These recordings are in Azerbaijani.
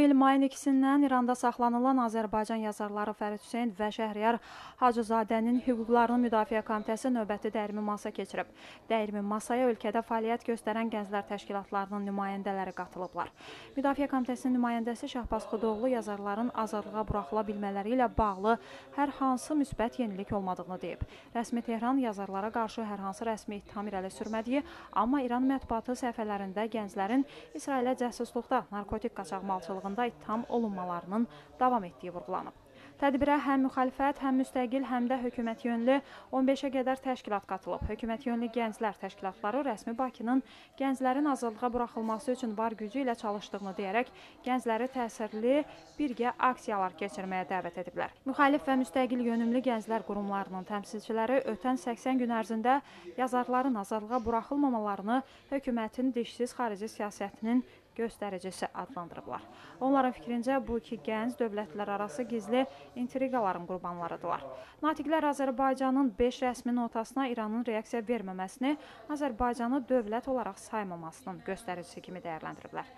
il mayın 2-dən İranda saxlanılan Azərbaycan yazarları Fərid Hüseyn və Şəhriyar Hacızadənin hüquqlarını müdafiə komitəsi növbəti dəyirmi masa keçirib. Dəyirmi masaya ölkədə fəaliyyət göstərən gənclər təşkilatlarının nümayəndələri qatılıblar. Müdafiə komitəsinin nümayəndəsi Şahbaz Xudoğlu yazarların azadlığa buraxıla bilmələri ilə bağlı hər hansı müsbət yenilik olmadığını deyib. Rəsmi Tehran yazarlara qarşı hər hansı rəsmi ittiham irəli sürmədiyi, amma İran mətbuatı səhifələrində gənclərin İsrailə cəsusluqda, narkotik qaçaqmalçılığında ittiham olunmalarının davam etdiyi vurğulanıb. Tədbirə həm müxalifət, həm müstəqil, həm də hökumət yönlü 15-ə qədər təşkilat qatılıb. Hökumət yönlü gənclər təşkilatları rəsmi Bakının gənclərin azadlığa buraxılması üçün var gücü ilə çalışdığını deyərək, gəncləri təsirli birgə aksiyalar keçirməyə dəvət ediblər. Müxalif və müstəqil yönümlü gənclər qurumlarının təmsilçiləri ötən 80 gün ərzində yazarların azadlığa buraxılmamalarını hökumətin dişsiz xarici siyasətinin göstəricisi adlandırıblar. Onların fikrincə bu iki gənc dövlətlərarası gizli intriqaların qurbanlarıdırlar. Natiqlər Azərbaycanın 5 rəsmi notasına İranın reaksiya verməməsini, Azərbaycanı dövlət olaraq saymamasının göstəricisi kimi dəyərləndiriblər.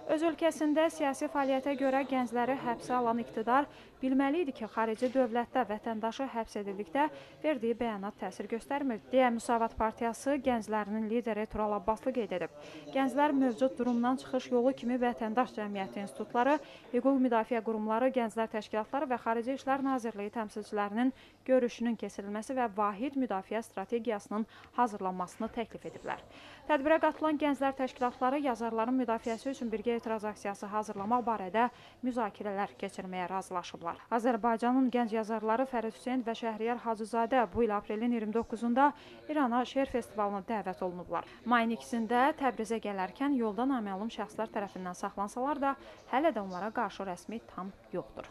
Öz ölkəsində siyasi fəaliyyətə görə gəncləri həbsə alan iqtidar bilməli idi ki, xarici dövlətdə vətəndaşı həbs edildikdə verdiyi bəyanat təsir göstərmir, deyə Müsavat Partiyası gənclərinin lideri Tural Abbaslı qeyd edib. Gənclər mövcud durumdan çıxış yolu kimi vətəndaş cəmiyyəti institutları, hüquq müdafiə qurumları, gənclər təşkilatları və Xarici İşlər Nazirliyi təmsilçilərinin görüşünün keçirilməsi və vahid müdafiə strategiyasının hazırlanmasını təklif ediblər. Tədbirə qatılan gənclər təşkilatları yazarların müdafiəsi üçün birgə etiraz aksiyası hazırlamaq barədə müzakirələr keçirməyə razılaşıblar. Azərbaycanın gənc yazarları Fərid Hüseyn və Şəhriyar Hacızadə bu il aprelin 29-da İrana şeir festivalına dəvət olunublar. Mayın 2-də Təbrizə gələrkən yolda naməlum şəxslər tərəfindən saxlansalar da, hələ də onlara qarşı rəsmi ittiham yoxdur.